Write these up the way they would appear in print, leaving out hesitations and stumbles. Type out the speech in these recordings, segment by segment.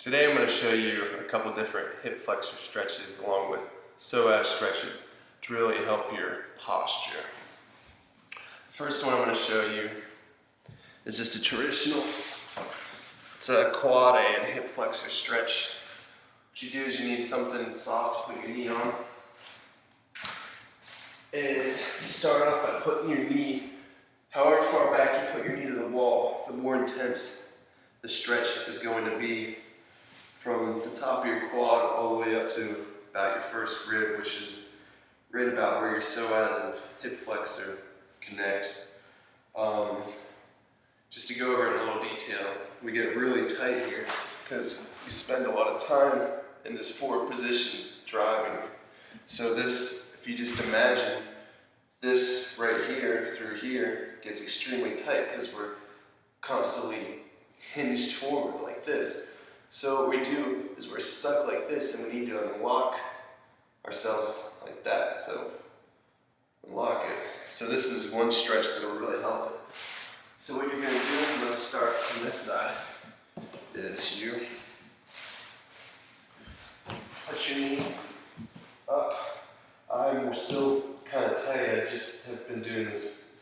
Today I'm going to show you a couple different hip flexor stretches along with psoas stretches to really help your posture. The first one I'm going to show you is just a traditional, it's a quad and hip flexor stretch. What you do is you need something soft to put your knee on. And you start off by putting your knee, however far back you put your knee to the wall, the more intense the stretch is going to be from the top of your quad all the way up to about your first rib, which is right about where your psoas and hip flexor connect. Just to go over it in a little detail, we get really tight here because we spend a lot of time in this forward position driving. So this, if you just imagine, this right here through here gets extremely tight because we're constantly hinged forward like this. So what we do is we're stuck like this and we need to unlock ourselves like that. So unlock it. So this is one stretch that will really help it. So what you're going to do, I'm going to start from this side, is you put your knee up. I'm still kind of tight. I just have been doing this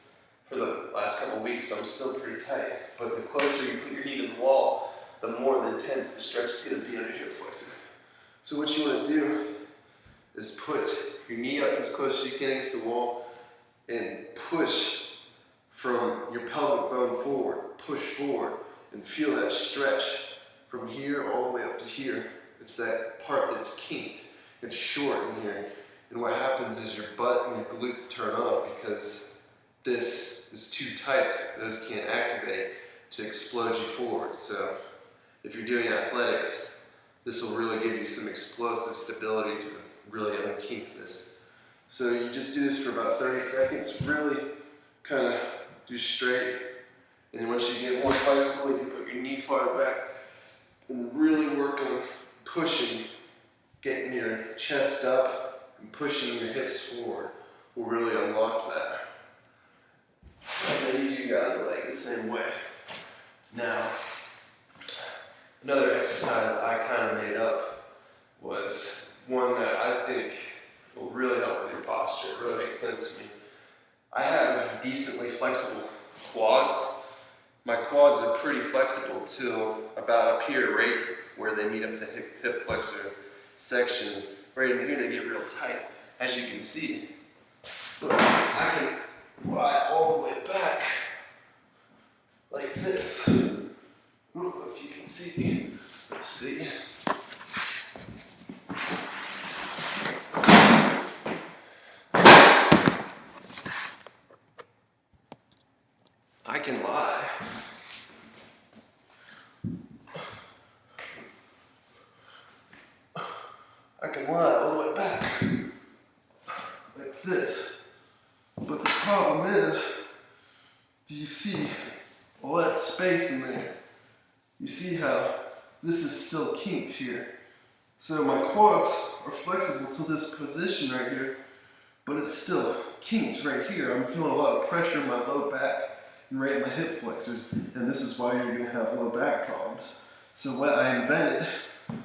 for the last couple of weeks, so I'm still pretty tight. But the closer you put your knee to the wall, the more intense the stretch is going to be on your hip flexor. So what you want to do is put your knee up as close as you can against the wall and push from your pelvic bone forward. Push forward and feel that stretch from here all the way up to here. It's that part that's kinked. It's short in here. And what happens is your butt and your glutes turn off because this is too tight. Those can't activate to explode you forward. So if you're doing athletics, this will really give you some explosive stability to really unkink this. So you just do this for about 30 seconds, really kind of do straight. And then once you get more flexible, you can put your knee farther back and really work on pushing, getting your chest up and pushing your hips forward will really unlock that. And then you do your other leg the same way. Now, another exercise I kind of made up was one that I think will really help with your posture. It really makes sense to me. I have decently flexible quads. My quads are pretty flexible till about up here, right where they meet up the hip flexor section. Right in here they get real tight, as you can see. But I can lie all the way back like this. I don't know if you can see. Let's see. I can lie. I can lie all the way back like this. But the problem is, do you see all that space in there? You see how this is still kinked here. So my quads are flexible to this position right here, but it's still kinked right here. I'm feeling a lot of pressure in my low back and right in my hip flexors, and this is why you're going to have low back problems. So what I invented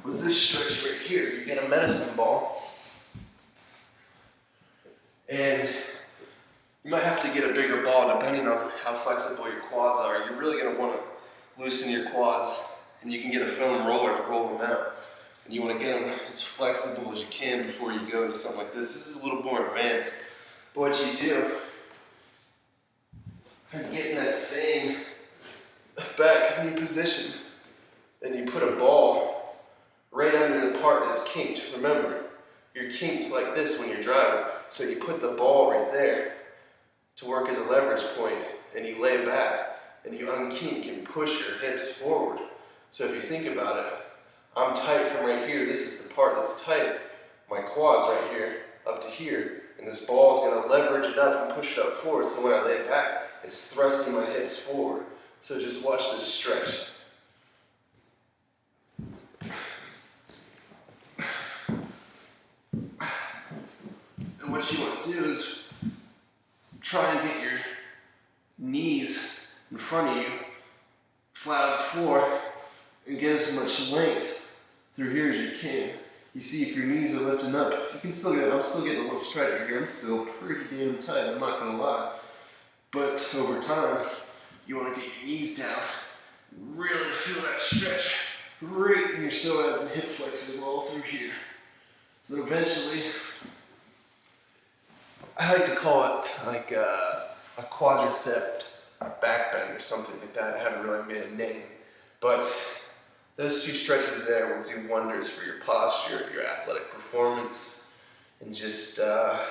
was this stretch right here. You get a medicine ball, and you might have to get a bigger ball depending on how flexible your quads are. You're really going to want to loosen your quads, and you can get a foam roller to roll them out. And you want to get them as flexible as you can before you go into something like this. This is a little more advanced, but what you do is get in that same back knee position, and you put a ball right under the part that's kinked. Remember, you're kinked like this when you're driving, so you put the ball right there to work as a leverage point, and you lay back, and you unkink and push your hips forward. So if you think about it, I'm tight from right here. This is the part that's tight. My quad's right here, up to here, and this ball is going to leverage it up and push it up forward, so when I lay back, it's thrusting my hips forward. So just watch this stretch. And what you want to do is try and get your knees in front of you, flat on the floor, and get as much length through here as you can. You see if your knees are lifting up, you can still get, I'm still getting a little stretch right here. I'm still pretty damn tight, I'm not gonna lie. But over time, you wanna get your knees down, really feel that stretch right in your psoas and hip flexors all through here. So eventually, I like to call it like a quadricep back bend or something like that. I haven't really made a name, but those two stretches there will do wonders for your posture, your athletic performance, and just how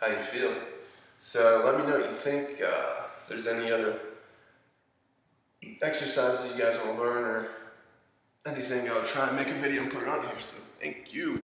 you feel. So let me know what you think. If there's any other exercises you guys want to learn or anything, I'll try and make a video and put it on here. So thank you.